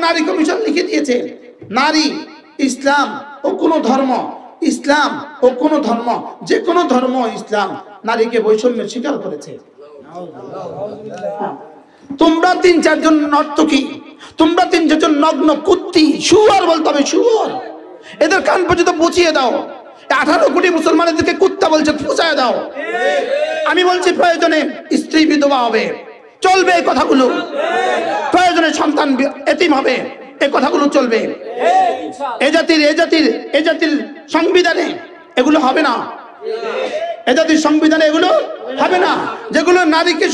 নারী কমিশন লিখে দিয়েছে, নারী ইসলাম ও কোনো ধর্ম, ইসলাম ও কোনো ধর্ম, যে কোনো ধর্ম ইসলাম নারীকে বৈষম্যের স্বীকার করেছে। তোমরা 3-4 জন নর্তকী, তোমরা 3-4 জন নগ্ন কুত্তি, শুয়োর বলতে হবে, শুয়োর। এদের কান পর্যন্ত বুঝিয়ে দাও। 18 কোটি মুসলমানদেরকে কুত্তা বলছে, ফুঁসায় দাও। আমি বলছি প্রয়োজনে স্ত্রী বিধবা হবে, চলবে এই কথাগুলো। প্রয়োজনে সন্তান এতিম হবে, এই কথাগুলো চলবে। এ জাতির সংবিধানে এগুলো হবে না। এ জাতির সংবিধানে এগুলো হবে না। যেগুলো নারীকে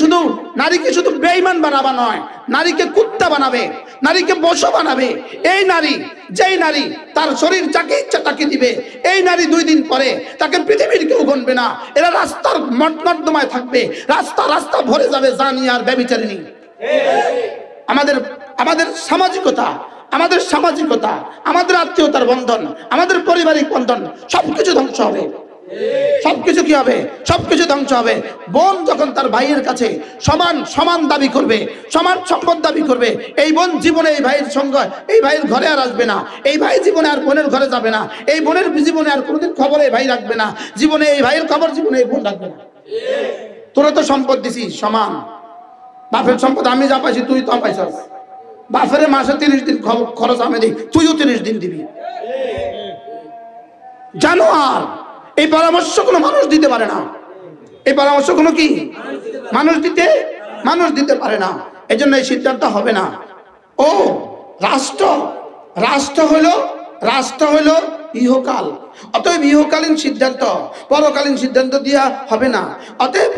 শুধু বেঈমান বানাবা নয়, নারীকে কুত্তা বানাবে, নারীকে বশ বানাবে। এই নারী, যেই নারী তার শরীর যাকে ইচ্ছা তাকে দিবে, এই নারী 2 দিন পরে তাকে পৃথিবীর কেউ গণবে না। এরা রাস্তার নর্দমায় থাকবে, রাস্তা ভরে যাবে জানি আর ব্যভিচারিণী। আমাদের সামাজিকতা, আমাদের আত্মীয়তার বন্ধন, আমাদের পারিবারিক বন্ধন সবকিছু ধ্বংস হবে। সবকিছু কি হবে? সবকিছু ধ্বংস হবে। বোন যখন তার ভাইয়ের কাছে সমান দাবি করবে, সমান সম্পদ দাবি করবে, এই বোন জীবনে এই ভাইয়ের সঙ্গে, এই ভাইয়ের ঘরে আর আসবে না। এই ভাই জীবনে আর বোনের ঘরে যাবে না। এই বোনের জীবনে আর কোনোদিন খবর এই ভাই রাখবে না। জীবনে এই ভাইয়ের খবর জীবনে এই বোন রাখবে না। তোরা তো সম্পদ দিছিস সমান, বাপের সম্পদ আমি যা পাইছি তুই তো পাইছিস। বাপের মাসে 30 দিন খরচ আমি দিই, তুইও 30 দিন দিবি। জানো, আর এই পরামর্শ কোনো মানুষ দিতে পারে না। এই পরামর্শ কোনো কি মানুষ দিতে পারে না। এই জন্য এই সিদ্ধান্ত হবে না। ও রাষ্ট্র হইল ইহকাল, অতএব ইহকালীন সিদ্ধান্ত পরকালীন সিদ্ধান্ত দিয়া হবে না। অতএব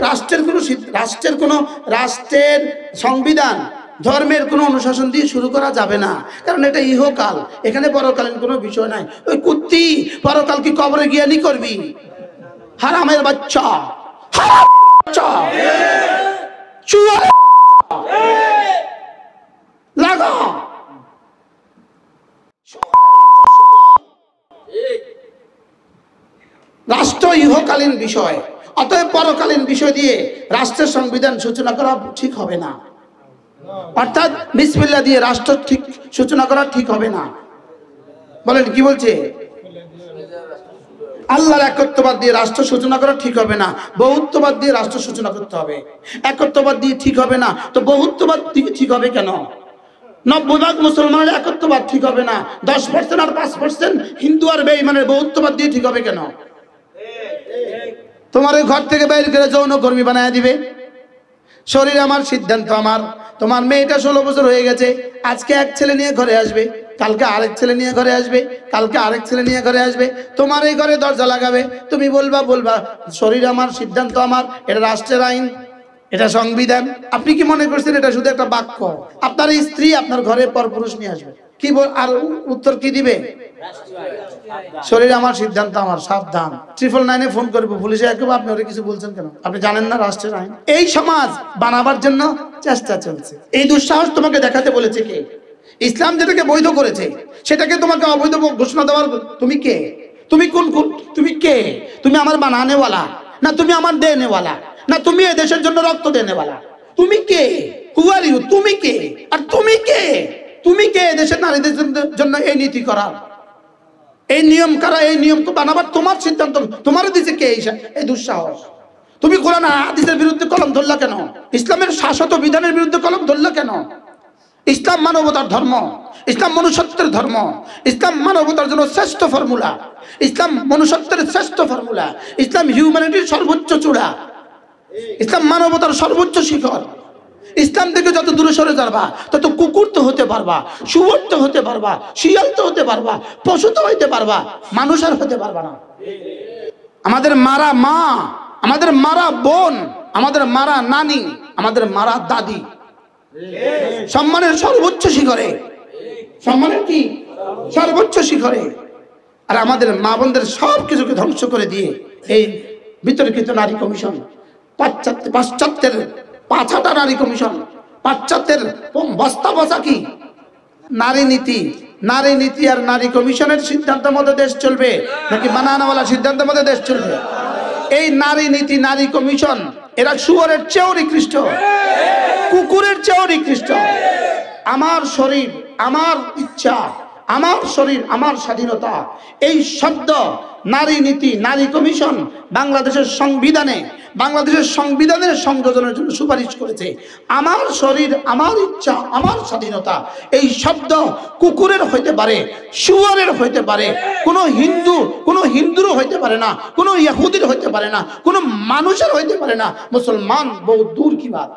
রাষ্ট্রের সংবিধান, ধর্মের কোনো অনুশাসন দিয়ে শুরু করা যাবে না, কারণ এটা ইহকাল, এখানে পরকালীন কোনো বিষয় নাই। ওই কুত্তি পরকাল কি কবরে গিয়ে নি করবি? হারামের বাচ্চা, লাগা রাষ্ট্র ইহকালীন বিষয়, অতএব পরকালীন বিষয় দিয়ে রাষ্ট্রের সংবিধান সূচনা করা ঠিক হবে না। অর্থাৎ বিসমিল্লাহ দিয়ে রাষ্ট্র ঠিক সূচনা করা ঠিক হবে না। বলেন কি বলছে? আল্লাহর একত্ববাদ দিয়ে রাষ্ট্র সূচনা করা ঠিক হবে না, বহুত্ববাদ দিয়ে রাষ্ট্র সূচনা করতে হবে। একত্ববাদ দিয়ে ঠিক হবে না তো বহুত্ববাদ দিয়ে ঠিক হবে কেন? 90% মুসলমানের একত্ববাদ ঠিক হবে না, 10% আর 5% হিন্দু আর বেঈমানের বহুত্ববাদ দিয়ে ঠিক হবে কেন? তোমার ওই ঘর থেকে বাইরে করে যৌনকর্মী বানায় দিবে। শরীর আমার, সিদ্ধান্ত আমার। তোমার মেয়েটা 16 বছর হয়ে গেছে, আজকে এক ছেলে নিয়ে ঘরে আসবে, কালকে আরেক ছেলে নিয়ে ঘরে আসবে, কালকে আরেক ছেলে নিয়ে ঘরে আসবে। তোমার এই ঘরে দরজা লাগাবে, তুমি বলবা শরীর আমার, সিদ্ধান্ত আমার। এটা রাষ্ট্রের আইন, এটা সংবিধান। আপনি কি মনে করছেন এটা শুধু একটা বাক্য? আপনার স্ত্রী আপনার ঘরে পরপুরুষ নিয়ে আসবে, কি আর উত্তর কি দিবে? শরীর আমার, সিদ্ধান্ত আমার। সাবধান, 999-এ ফোন করবো পুলিশে, একেবারে আপনি ওরা কিছু বলছেন কেন? আপনি জানেন না রাষ্ট্রের আইন? এই সমাজ বানাবার জন্য চেষ্টা চলছে। এই দুঃসাহস তোমাকে দেখাতে বলেছে কে? ইসলাম যেটাকে বৈধ করেছে সেটাকে তোমাকে অবৈধ ঘোষণা দেওয়ার তুমি কে? তুমি তুমি কে? তুমি আমার বানানেওয়ালা না তুমি আমার দেনেওয়ালা? না তুমি এই দেশের জন্য রক্ত দেনেওয়ালা? তুমি কে? হু আর ইউ? তুমি কে? আর তুমি কে? তুমি কে দেশের নারীদের জন্য এই নীতি করা, এই নিয়ম করা, এই নিয়ম বানাবার তোমার সিদ্ধান্ত তোমার দিছে কে? এই দুঃসাহস। তুমি কোরআন হাদিসের বিরুদ্ধে কলম ধরলা কেন? ইসলামের শাশ্বত বিধানের বিরুদ্ধে কলম ধরলা কেন? ইসলাম মানবতার ধর্ম, ইসলাম মনুষ্যত্বের ধর্ম, ইসলাম মানবতার জন্য শ্রেষ্ঠ ফর্মুলা, ইসলাম মনুষ্যত্বের শ্রেষ্ঠ ফর্মুলা, ইসলাম হিউম্যানিটির সর্বোচ্চ চূড়া, ইসলাম মানবতার সর্বোচ্চ শিখর। ইসলাম থেকে যত দূরে সরে যাবা তত কুকুর তো হতে পারবা, শুয়োর তো হতে পারবা, শিয়াল তো হতে পারবা, পশু তো হইতে পারবা, মানুষ আর হতে পারবা না। আমাদের মারা মা, আমাদের মারা বোন, আমাদের মারা নানি, আমাদের মারা দাদি সম্মানের সর্বোচ্চ শিখরে, সম্মানের কি সর্বোচ্চ শিখরে। আর আমাদের মা বোনদের সব কিছুকে ধ্বংস করে দিয়ে এই বিতর্কিত নারী কমিশন, পাশ্চাত্যের পাছাটা নারী কমিশন, পাশ্চাত্যের বস্তা বসা কি নারী নীতি, নারী নীতি আর নারী কমিশনের সিদ্ধান্তের মধ্যে দেশ চলবে নাকি বানানাওয়ালা সিদ্ধান্তের মধ্যে দেশ চলবে? এই নারী নীতি, নারী কমিশন, এরা শুয়োরের চেয়েও নিকৃষ্ট, কুকুরের চেয়েও নিকৃষ্ট। আমার শরীর আমার ইচ্ছা, আমার শরীর, আমার স্বাধীনতা, এই শব্দ নারী নীতি, নারী কমিশন বাংলাদেশের সংবিধানের সংযোজনের জন্য সুপারিশ করেছে। আমার শরীর, আমার ইচ্ছা, আমার স্বাধীনতা, এই শব্দ কুকুরের হইতে পারে, শুয়োরের হইতে পারে, কোনো হিন্দুরও হইতে পারে না, কোনো ইহুদির হইতে পারে না, কোনো মানুষের হইতে পারে না, মুসলমান বহু দূর কি বাত।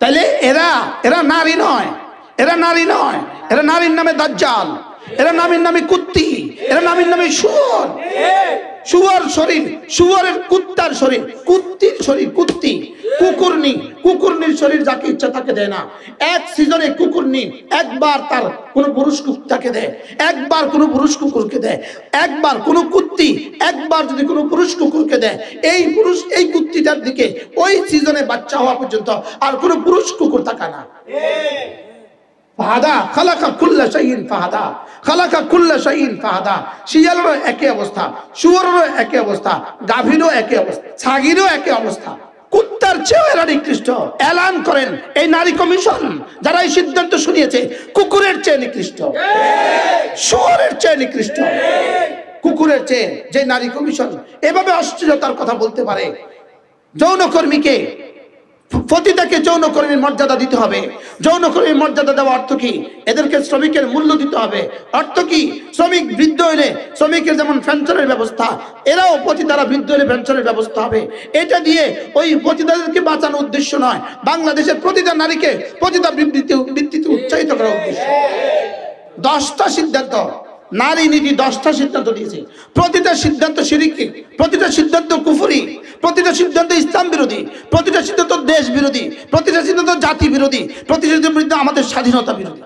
তাইলে এরা নারী নয়, এরা নারীর নামে দাজ্জাল, এরা নারীর নামে কুত্তি, এরা নারীর নামে শুয়োর। শুয়োরের কুত্তার শরীর, কুত্তির শরীর, কুকুরনির শরীর যাকে ইচ্ছা তাকে দেয় না। এক সিজনে কুকুরনি একবার তার কোন পুরুষ কুত্তাকে দেয়, একবার কোন পুরুষ কুকুরকে দেয়, একবার কোন কুত্তি একবার যদি কোন পুরুষ কুকুরকে দেয়, এই কুত্তিটার দিকে ওই সিজনে বাচ্চা হওয়া পর্যন্ত আর কোন পুরুষ কুকুর তাকায় না। ফাহাদা খালাকা কুল্লা শাইইন ফাহাদা, খালাকা কুল্লা শাইইন ফাহাদা। শিয়ালেরও একই অবস্থা, শুয়োরেরও একই অবস্থা, গাভীরও একই অবস্থা, ছাগিরও একই অবস্থা। কুত্তার চেয়েও এরা নিকৃষ্ট। এলান করেন এই নারী কমিশন যারা এই সিদ্ধান্ত শুনিয়েছে, কুকুরের চেয়ে নিকৃষ্ট, শুয়োরের চেয়ে নিকৃষ্ট, কুকুরের চেয়ে। যে নারী কমিশন এভাবে অশ্লীলতার কথা বলতে পারে, যৌনকর্মীকে, পতিতাকে যৌনকর্মীর মর্যাদা দিতে হবে। যৌনকর্মীর মর্যাদা দেওয়া অর্থ কি? এদেরকে শ্রমিকের মূল্য দিতে হবে। অর্থ কি? শ্রমিক বৃদ্ধ হইলে শ্রমিকের যেমন পেনশনের ব্যবস্থা, এরাও পতিতারা বৃদ্ধ হলে পেনশনের ব্যবস্থা হবে। এটা দিয়ে ওই পতিতাদেরকে বাঁচানোর উদ্দেশ্য নয়, বাংলাদেশের প্রতিটা নারীকে পতিতা বৃত্তিতে উৎসাহিত করার উদ্দেশ্য। 10টা সিদ্ধান্ত, নারী নীতি 10টা সিদ্ধান্ত দিয়েছে। প্রতিটা সিদ্ধান্ত শিরকি, প্রতিটা সিদ্ধান্ত কুফরি, প্রতিটা সিদ্ধান্ত ইসলাম বিরোধী, প্রতিটা সিদ্ধান্ত দেশ বিরোধী, প্রতিটা সিদ্ধান্ত জাতি বিরোধী, প্রতিটা সিদ্ধান্ত আমাদের স্বাধীনতা বিরোধী।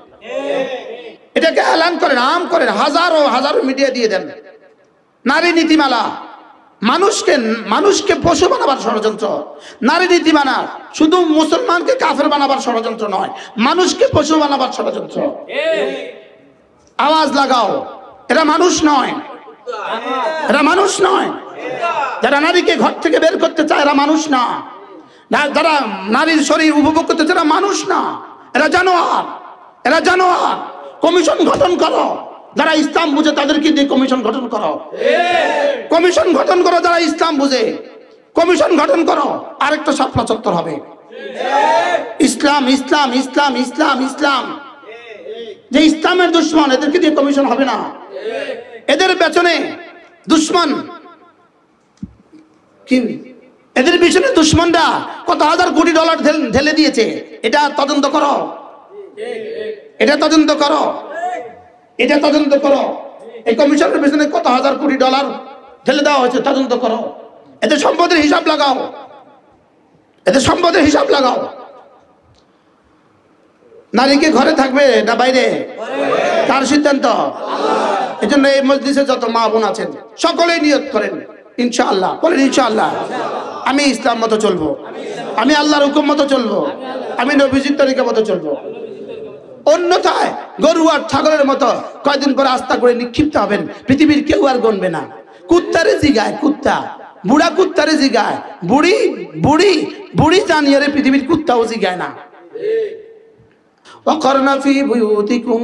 এটাকে এলান করেন, আম করেন, হাজারো মিডিয়া দিয়ে দেন। নারী নীতিমালা মানুষকে পশু বানাবার ষড়যন্ত্র। নারী নীতিমালা শুধু মুসলমানকে কাফের বানাবার ষড়যন্ত্র নয়, মানুষকে পশু বানাবার ষড়যন্ত্র। আওয়াজ লাগাও, এরা মানুষ নয়, এরা মানুষ নয়। যারা নারীকে ঘর থেকে বের করতে চায় এরা মানুষ না, যারা নারীর শরীর উপভোগ করতে চায় এরা মানুষ না, এরা জানোয়ার, এরা জানোয়ার। কমিশন গঠন করো, যারা ইসলাম বুঝে তাদেরকে দিয়ে কমিশন গঠন করো, কমিশন গঠন করো যারা ইসলাম বুঝে, কমিশন গঠন করো। আরেকটা শাপলা চত্বর হবে, ইসলাম ইসলাম ইসলাম ইসলাম ইসলাম। যে ইসলামের দুশ্মন এদেরকে দিয়ে কমিশন হবে না। এদের পেছনে দুশ্মন কি, এদের পিছনে দুশ্মনরা কত হাজার কোটি ডলার ঢেলে দিয়েছে, এটা তদন্ত করো, এটা তদন্ত করো, এটা তদন্ত করো। এই কমিশনের পিছনে কত হাজার কোটি ডলার ঢেলে দেওয়া হয়েছে, তদন্ত করো। এদের সম্পদের হিসাব লাগাও, এদের সম্পদের হিসাব লাগাও। নারীকে ঘরে থাকবে না বাইরে, কার সিদ্ধান্ত? এই জন্য এই মজলিসে যত মা বোন আছেন সকলেই নিয়ত করেন, ইনশাআল্লাহ বলেন ইনশাআল্লাহ আমি ইসলাম মতো চলবো, আমি আল্লাহর হুকুম মতো চলবো, আমি নবীজির তরিকা মতো চলবো। অন্যথায় গরু আর ছাগলের মতো কয়দিন পর আস্থা করে নিক্ষিপ্ত হবেন, পৃথিবীর কেউ আর গণবে না। কুত্তারে জিগায়, কুত্তা বুড়া কুত্তারে জিগায়, বুড়ি বুড়ি বুড়ি জানিয়ে পৃথিবীর কুত্তাও জিগায় না। وقرن في بيوتكم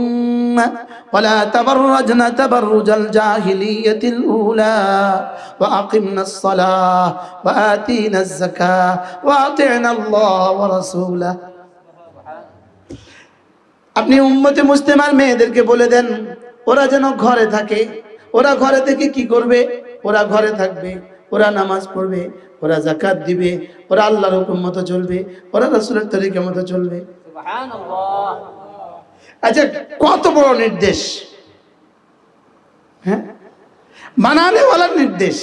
ولا تبرجن تبرج الجاهلية الأولى وأقمنا الصلاة وآتينا الزكاة وأطعنا الله ورسوله। আপনি উম্মতে মুসলিমার মেয়েদেরকে বলে দেন ওরা যেন ঘরে থাকে। ওরা ঘরে থেকে কি করবে? ওরা ঘরে থাকবে, ওরা নামাজ পড়বে, ওরা যাকাত দিবে, ওরা আল্লাহর হুকুম মতো চলবে, ওরা রাসূলের তরিকা মতো চলবে। আচ্ছা, কত বড় নির্দেশ! হ্যাঁ, বানানেওয়ালার নির্দেশ।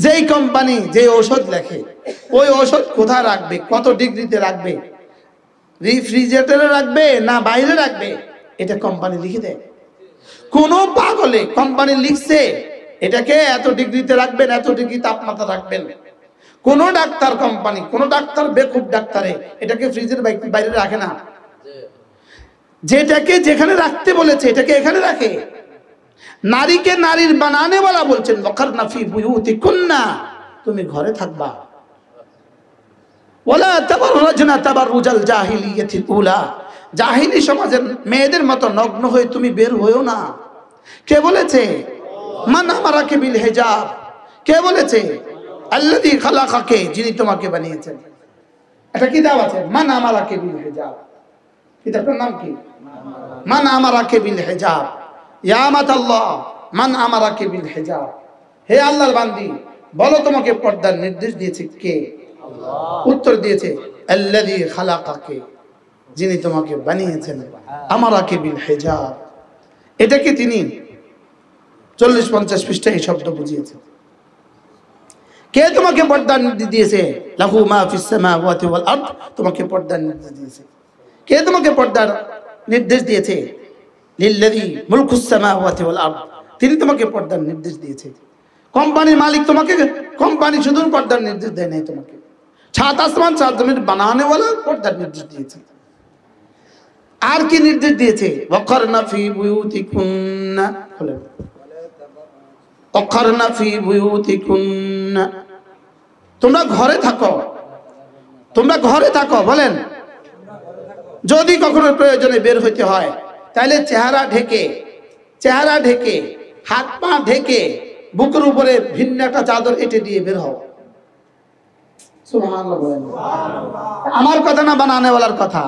যেই কোম্পানি যে ঔষধ লেখে, ওই ঔষধ কোথায় রাখবে, কত ডিগ্রিতে রাখবে, রেফ্রিজারেটরে রাখবে না বাইরে রাখবে, এটা কোম্পানি লিখে দেয়। কোন পাগলে কোম্পানি লিখছে এটাকে এত ডিগ্রিতে রাখবেন, এত ডিগ্রি তাপমাত্রা রাখবেন। কোন ডাক্তার কোম্পানি, কোন ডাক্তার বেকুব ডাক্তারে এটাকে ফ্রিজের বাইরে রাখে না। যেটাকে যেখানে রাখতে বলেছে এটাকে এখানে রাখে। নারীকে নারীর বানানেওয়ালা বলছেন ওয়াকারনা ফি বুয়ুতিকুন্না, তুমি ঘরে থাকবা। ওয়ালা তাবাররাজনা তাবাররুজাল জাহিলিয়াতিল উলা, জাহিলি সমাজের মেয়েদের মতো নগ্ন হয়ে তুমি বের হইও না। কে বলেছে? মান আমারাকে বিল হিজাব। কে বলেছে? আল্লাযী খালাকাকে, যিনি তোমাকে বানিয়েছেন। এটা কিতাব আছে, মান আমারাকে বিল হিজাব। কিতাবটার নাম কি? মান আমারাকে বিল হিজাব। ইয়া আমাতাল্লাহ, মান আমারাকে বিল হিজাব। হে আল্লাহর বান্দি, বলো তোমাকে পর্দার নির্দেশ দিয়েছে কে? আল্লাহ। উত্তর দিয়েছে আল্লাযী খালাকাকে, যিনি তোমাকে বানিয়েছেন। আমারাকে বিল হিজাব, এটাকে তিনি 40-50 পৃষ্ঠায় এই শব্দ বুঝিয়েছেন। কে তোমাকে পর্দার নির্দেশ দিয়েছে? লাহু মা ফিস সামাওয়াতি ওয়াল আরদ, তোমাকে পর্দার নির্দেশ দিয়েছে। কে তোমাকে পর্দার নির্দেশ দিয়েছে? লিল্লাযী মুলকুস সামাওয়াতি ওয়াল আরদ, তিনি তোমাকে পর্দার নির্দেশ দিয়েছে। কোম্পানির মালিক তোমাকে, কোম্পানি শুধু পর্দার নির্দেশ দেয় নাই তোমাকে, ছাত আসমান সাত জমিন বানানেওয়ালা পর্দার নির্দেশ দিয়েছে। আর কি নির্দেশ দিয়েছে? ওয়াকারনা ফি বুয়ুতিকুন্না, বলেন ওয়াকারনা ফি বুয়ুতিকুন্না, তোমরা ঘরে থাকো, তোমরা ঘরে থাকো। বলেন যদি কখনো প্রয়োজনে বের হইতে হয় তাহলে চেহারা ঢেকে, চেহারা ঢেকে, হাত পা ঢেকে, বুকের উপরে ভিন্ন একটা চাদর এঁটে দিয়ে বের হও। সুবহানাল্লাহ বলেন। আমার কথা না, বানানেওয়ালার কথা।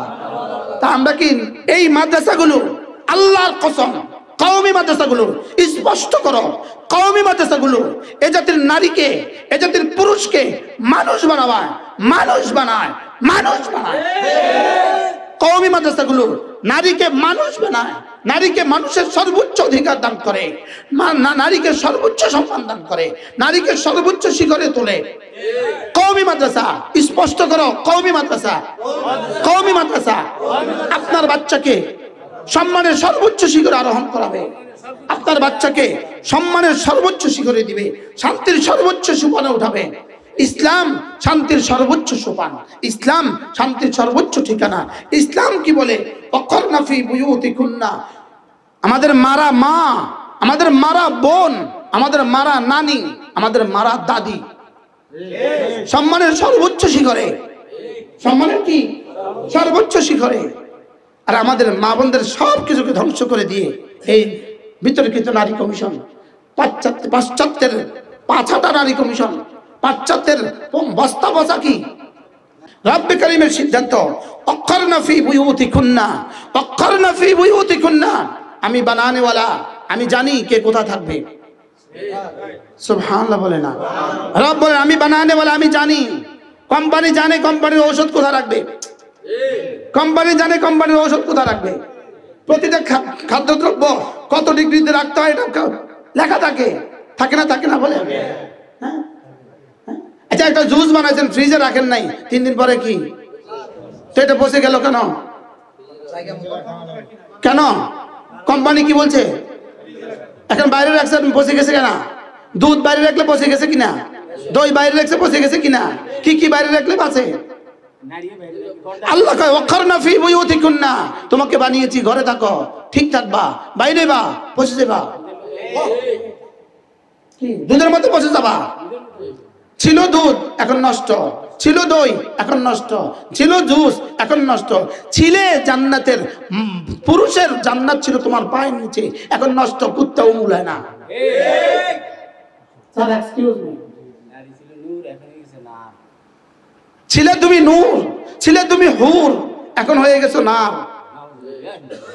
তা আমরা কি এই মাদ্রাসাগুলো, আল্লাহর কসম, কওমি মাদ্রাসাগুলো স্পষ্ট করো, কওমি মাদ্রাসাগুলো এ জাতির নারীকে, এ জাতির পুরুষকে মানুষ বানায়, মানুষ বানায়, মানুষ বানায়। কওমি মাদ্রাসাগুলো নারীকে মানুষ বানায়, নারীকে মানুষের সর্বোচ্চ অধিকার দান করে, নারীকে সর্বোচ্চ সম্মান দান করে, নারীকে সর্বোচ্চ শিখরে তোলে। কওমি মাদ্রাসা স্পষ্ট করো, কওমি মাদ্রাসা, কওমি মাদ্রাসা আপনার বাচ্চাকে সম্মানের সর্বোচ্চ শিখরে আরোহণ করাবে, আপনার বাচ্চাকে সম্মানের সর্বোচ্চ শিখরে দিবে, শান্তির সর্বোচ্চ সোপানে উঠাবে। ইসলাম শান্তির সর্বোচ্চ সোপান, ইসলাম শান্তির সর্বোচ্চ ঠিকানা। ইসলাম কি বলে? ওয়াকারনা ফি বুয়ুতিকুন্না, আমাদের মারা মা, আমাদের মারা বোন, আমাদের মারা নানি, আমাদের মারা দাদি সম্মানের সর্বোচ্চ শিখরে, সম্মানের কি সর্বোচ্চ শিখরে। আর আমাদের মা বোনদের সব কিছুকে ধ্বংস করে দিয়ে এই বিতর্কিত নারী কমিশন, পাশ্চাত্যের পাছাটা নারী কমিশন, পাশ্চাত্যের বস্তা বসা কি রব্বে কারীমের সিদ্ধান্ত, ওয়াকারনা ফি বুয়ুতিকুন্না, ওয়াকারনা ফি বুয়ুতিকুন্না। আমি বানানেওয়ালা, আমি জানি কে কোথায় থাকবে। সুবহানাল্লাহ বলে না? রব বলে আমি বানানেওয়ালা, আমি জানি। কোম্পানি জানে কোম্পানির ঔষধ কোথায় রাখবে, কোম্পানি জানে কোম্পানির ঔষধ কোথায় রাখবে। প্রতিটা খাদ্যদ্রব্য কত ডিগ্রিতে রাখতে হয় এটা লেখা থাকে, থাকে না? থাকে না বলে? হ্যাঁ। আচ্ছা, একটা জুস বানাইছেন, ফ্রিজে রাখেন নাই, 3 দিন পরে কি তো এটা বসে গেল কেন? কেন? কোম্পানি কি বলছে? এখন বাইরে রাখছেন, বসে গেছে কেন? দুধ বাইরে রাখলে বসে গেছে কিনা? দই বাইরে রাখছে বসে গেছে কিনা? কি কি বাইরে রাখলে বাঁচে? আল্লাহ কয় ওয়াকারনা ফি বুয়ুতিকুন্না, তোমাকে বানিয়েছি ঘরে থাকো, ঠিক থাকবা, বাইরে বা বসে যাবা, কি দুধের মধ্যে বসে যাবা। ছিল দুধ এখন নষ্ট, ছিল দই এখন নষ্ট, ছিল জুস এখন নষ্ট, ছিলে জান্নাতের পুরুষের জান্নাত ছিল তোমার পায়ের নিচে, এখন নষ্ট, কুত্তাও মূলায় না। স্যার এক্সকিউজ মি, ছিলে তুমি নূর, ছিলে তুমি হুর, এখন হয়ে গেছো নার,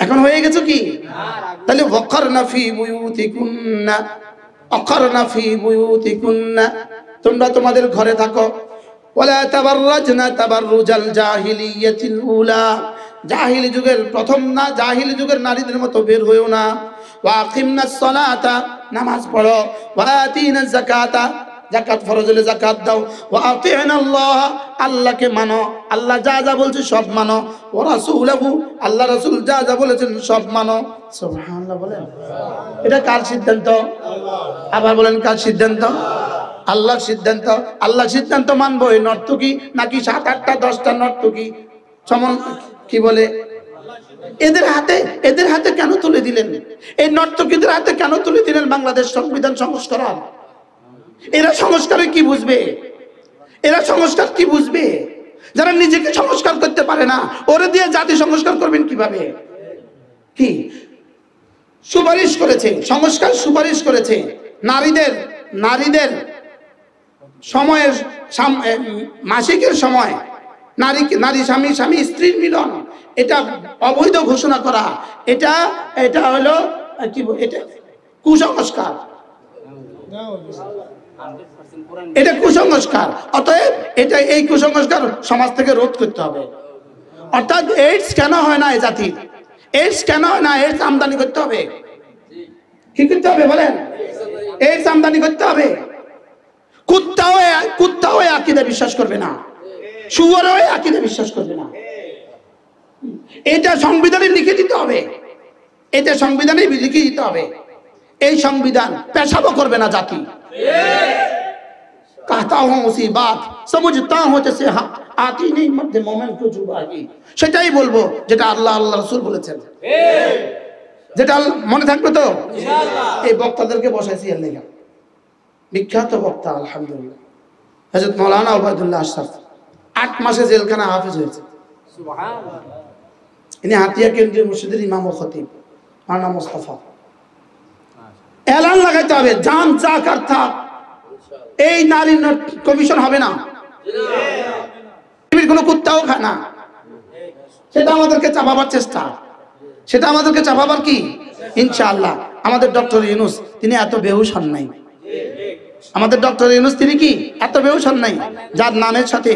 এখন হয়ে গেছো কি? তাহলে ওয়াকারনা ফি বুয়ুতিকুন্না, ওয়াকারনা ফি বুয়ুতিকুন্না, তোমরা তোমাদের ঘরে থাকো। ওয়ালা তাবাররাজনা তাবাররুজাল জাহিলিয়াতিল উলা, জাহিলি যুগের প্রথম না, জাহিলি যুগের নারীদের মতো বের হইও না। ওয়া আকিমনাস সালাতা, নামাজ পড়ো। ওয়া আতিনাজ যাকাতা, যাকাত ফরজ হলে যাকাত দাও। ওয়া আতিনাল্লাহ, আল্লাহকে মানো, আল্লাহ যা যা বলছে সব মানো। ওয়া রাসূলহু, আল্লাহ রাসূল যা যা বলেছেন সব মানো। সুবহানাল্লাহ বলেন। এটা কার সিদ্ধান্ত? আবার বলেন কার সিদ্ধান্ত? আল্লাহর সিদ্ধান্ত। আল্লাহর সিদ্ধান্ত মানবো এই নর্তকী নাকি 7, 8, 10টা নর্তকী সমান কি বলে এদের হাতে কেন তুলে দিলেন? এই নর্তকীদের হাতে কেন তুলে দিলেন বাংলাদেশ সংবিধান সংস্কার? এরা সংস্কারে কি বুঝবে? এরা সংস্কার কি বুঝবে? যারা নিজেকে সংস্কার করতে পারে না, ওরে দিয়ে জাতি সংস্কার করবেন কিভাবে? কি সুপারিশ করেছে? সংস্কার সুপারিশ করেছে নারীদের সময়ের মাসিকের সময় নারী স্বামী স্ত্রীর মিলন, এটা অবৈধ ঘোষণা করা, এটা হলো কি, এটা কুসংস্কার, এটা কুসংস্কার। অতএব এই কুসংস্কার সমাজ থেকে রোধ করতে হবে। অর্থাৎ এইডস কেন হয় না এই জাতির, এইডস কেন হয় না, এইডস আমদানি করতে হবে। কি করতে হবে বলেন? এইডস আমদানি করতে হবে। কুত্তাও আকীদা বিশ্বাস করবে না, শুয়োরও আকীদা বিশ্বাস করবে না। এটা সংবিধানে লিখে দিতে হবে, এটা সংবিধানে লিখে দিতে হবে। এই সংবিধান পেশাবও করবে না জাতি। कहता हूं उसी बात समझता हूं जैसे आती नहीं मध्य मोमेंट को जुबागी, সেটাই বলবো যেটা আল্লাহ রাসূল বলেছেন। যেটা মনে থাকবে তো ইনশাআল্লাহ। এই বক্তাদেরকে বসাইছি এর লাগা, বিখ্যাত বক্তা আলহামদুলিল্লাহ হযরত মাওলানা ওবায়দুল্লাহ আশরাফ 8 মাসে জেলখানা হাফেজ হয়েছে, সুবহানাল্লাহ। ইনি হাতিয়া কেন্দ্রীয় মসজিদের ইমাম ও খতিব মাওলানা মুস্তাফা। এলান লাগাইতে হবে, জান যা করতা এই নারী কমিশন হবে না, পৃথিবীর কোনো কুত্তাও খায় না। সেটা আমাদেরকে চাপাবার চেষ্টা, সেটা আমাদেরকে চাপাবার কি ইনশাআল্লাহ। আমাদের ডক্টর ইউনূস তিনি এত বেহুশ হন নাই, আমাদের ডক্টর ইউনূস তিনি কি এত বেহুশ হন নাই, যার নামের সাথে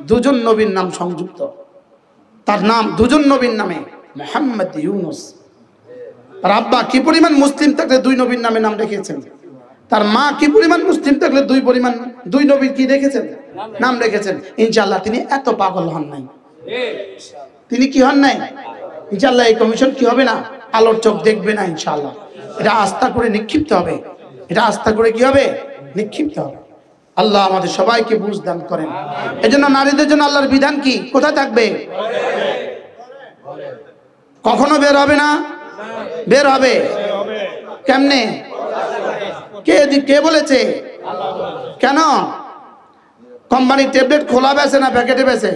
দুজন নবীর নাম সংযুক্ত। তার নাম দুজন নবীর নামে মুহাম্মদ ইউনূস। তার আব্বা কি পরিমাণ মুসলিম থাকলে 2 নবীর নামে নাম রেখেছেন, তার মা কি পরিমাণ মুসলিম থাকলে 2 নবীর কি রেখেছেন, নাম রেখেছেন। ইনশাআল্লাহ তিনি এত পাগল হন নাই, তিনি কি হন নাই। ইনশাআল্লাহ এই কমিশন কি হবে না, আলোর চোখ দেখবে না ইনশাআল্লাহ। এটা আস্থা করে নিক্ষিপ্ত হবে, এটা আস্থা করে কি হবে, নিক্ষিপ্ত হবে। আল্লাহ আমাদের সবাইকে বুঝ দান করেন। এজন্য নারীদের জন্য আল্লাহর বিধান কি কোথায় থাকবে, কখনো বের হবে না, বের হবে কেমনে, কে বলেছে, কেন? কোম্পানির ট্যাবলেট খোলা বেছে না প্যাকেটে বেছে?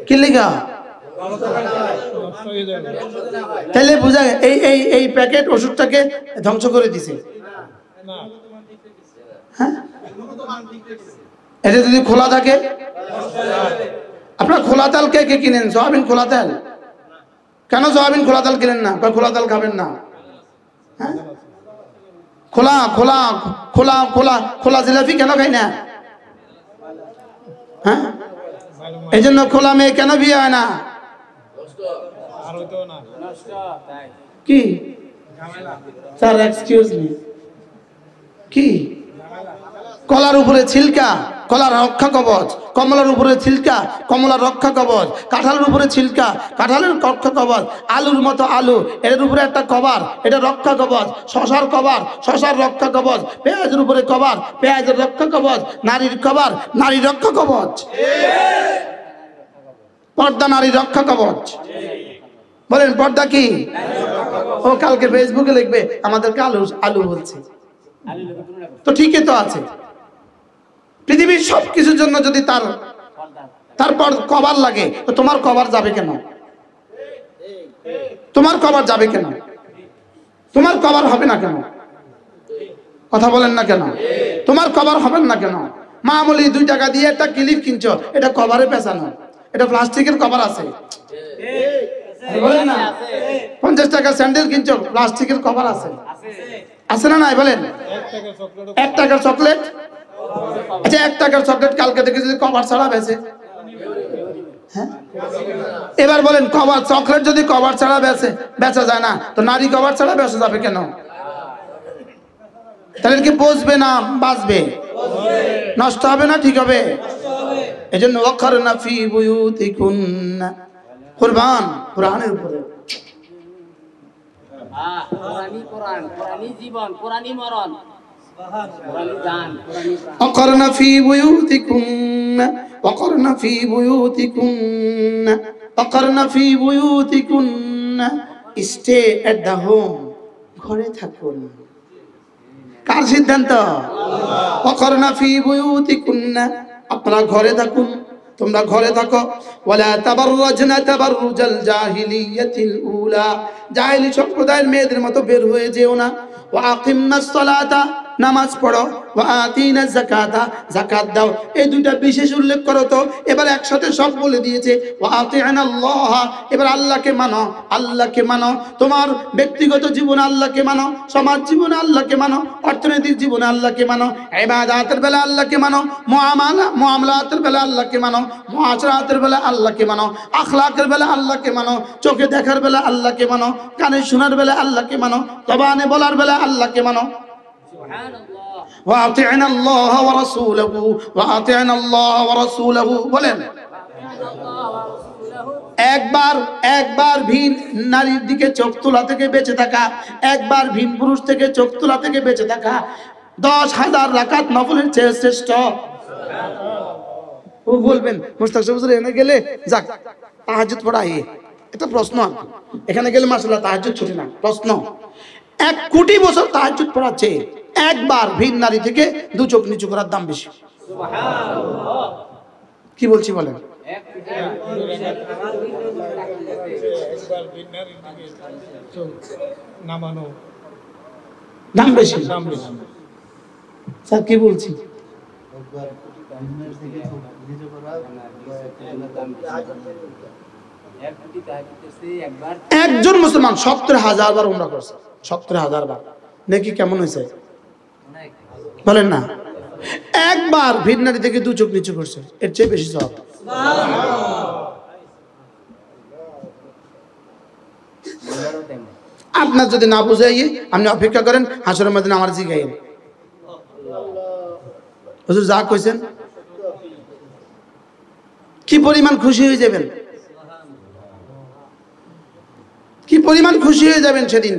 কি লিখা? তাহলে বুঝা এই প্যাকেট ওষুধটাকে ধ্বংস করে দিছে। হ্যাঁ, এটা যদি খোলা থাকে, আপনার খোলা তেল কে কিনেন? সয়াবিন খোলা তেল, কেন সয়াবিন খোলা তেল কিনেন না? খোলা তেল খাবেন না। হ্যাঁ, খোলা খোলা খোলা খোলা খোলা জিলাপি কেন খাই না? হ্যাঁ, এই জন্য খোলা মেয়ে কেন বিয়ে হয় না? কি স্যার, এক্সকিউজ মি, কি কলার উপরে ছিলকা, কলার রক্ষা কবচ, কমলার উপরে ছিলকা, কমলার রক্ষা কবচ, কাঁঠালের উপরে ছিলকা, কাঁঠালের রক্ষা কবচ, আলুর মতো আলু, এর উপরে একটা কভার, এটা রক্ষা কবচ, শশার কভার, শশার রক্ষা কবচ, পেঁয়াজের উপরে কভার, পেঁয়াজের রক্ষা কবচ, নারীর কভার, নারীর রক্ষা কবচ, পর্দা নারীর রক্ষা কবচ। বলেন পর্দা কি? ও কালকে ফেসবুকে লিখবে আমাদেরকে আলু বলছে, তো ঠিকই তো আছে। পৃথিবীর সবকিছুর জন্য যদি তারপর কভার লাগে, তো তোমার কভার যাবে কেন? তোমার কভার যাবে কেন? তোমার কভার হবে না কেন? কথা বলেন না কেন? তোমার কভার হবেন না কেন? মামুলি 2 টাকা দিয়ে একটা ক্লিপ কিনছো, এটা কভারে পেঁচানো, এটা প্লাস্টিকের কভার আছে। বলেন না, 50 টাকা স্যান্ডেল কিনছো, প্লাস্টিকের কভার আছে, আছে না নাই বলেন? 1 টাকার চকলেট, আচ্ছা 1 টাকার চকলেট কালকে থেকে যদি কভার ছাড়া বেচে, হ্যাঁ, এবার বলেন কভার চকলেট যদি কভার ছাড়া বেচা যায় না, তো নারী কভার ছাড়া বেচা যাবে কেন? তাহলে কি পচবে না বাঁচবে? নষ্ট হবে না ঠিক হবে? এজন্য ওয়াকরনা ফি বুয়ুতিকুন্না, কুরবান কোরআনের উপরে, কোরআন জীবন, কোরআনই মরণ, কোরআনই জান, কোরআনই প্রাণ। ওয়াকরনা ফি বুয়ুতিকুন্না, ওয়াকরনা ফি বুয়ুতিকুন্না, ওয়াকরনা ফি বুয়ুতিকুন্না, স্টে এট দা হোম, ঘরে থাকুন। কার সিদ্ধান্ত? ওয়াকারনা ফি বুয়ুতিকুন্না, আপনারা ঘরে থাকুন, তোমরা ঘরে থাকো। ওয়ালা তাবাররাজনা তাবাররুজাল জাহিলিয়াতিল উলা, জাহিলি সম্প্রদায়ের মেয়েদের মতো বের হয়ে যেও না। ওয়া আকিমনাস সালাতা, নামাজ পড়ো। ওয়া আতিনাজ যাকাতা, যাকাত দাও। এই দুইটা বিশেষ উল্লেখ করো তো, এবার একসাথে সব বলে দিয়েছে। ওয়া আতিনাল্লাহ, এবার আল্লাহকে মানো, আল্লাহকে মানো। তোমার ব্যক্তিগত জীবনে আল্লাহকে মানো, সমাজ জীবনে আল্লাহকে মানো, অর্থনৈতিক জীবনে আল্লাহকে মানো, ইবাদতের বেলা আল্লাহকে মানো, মুআমালাতের বেলা আল্লাহকে মানো, মুআশারাতের বেলা আল্লাহকে মানো, আখলাকের বেলা আল্লাহকে মানো, চোখে দেখার বেলা আল্লাহকে মানো, কানে শোনার বেলা আল্লাহকে মানো, জবানে বলার বেলা আল্লাহকে মানো। وأطعنا الله ورسوله وأطعنا الله ورسوله বলেন। একবার ভিন নারীর দিকে চোখ তোলা থেকে বেঁচে থাকা, একবার ভিন পুরুষ থেকে চোখ তোলা থেকে বেঁচে থাকা 10,000 রাকাত নফলের চেয়ে শ্রেষ্ঠ। ও বলবেন মুস্তাক হুজুর এখানে গেলে যাক তাহাজ্জুদ পড়া, এটা প্রশ্ন। এখানে গেলে মাশাআল্লাহ তাহাজ্জুদ ছুটে না, প্রশ্ন। 1 কোটি বছর তাহাজ্জুদ পড়াচ্ছে, একবার ভিন নারী থেকে 2 চোখ নিচু করার দাম বেশি। কি বলছি বলেন? দাম বেশি, স্যার কি বলছি? একজন মুসলমান 70,000 বার উমরা করছে, 70,000 বার। নাকি কেমন হয়েছে বলেন না? একবার ভিন নারী থেকে 2 চোখ নিচু করছে, এর চেয়ে বেশি সওয়াব। আপনার যদি না বুঝাইয়ে আপনি অপেক্ষা করেন, হাসরের মধ্যে আমার জিগাইয়েন হুজুর যা কইছেন, কি পরিমাণ খুশি হয়ে যাবেন, কি পরিমাণ খুশি হয়ে যাবেন সেদিন।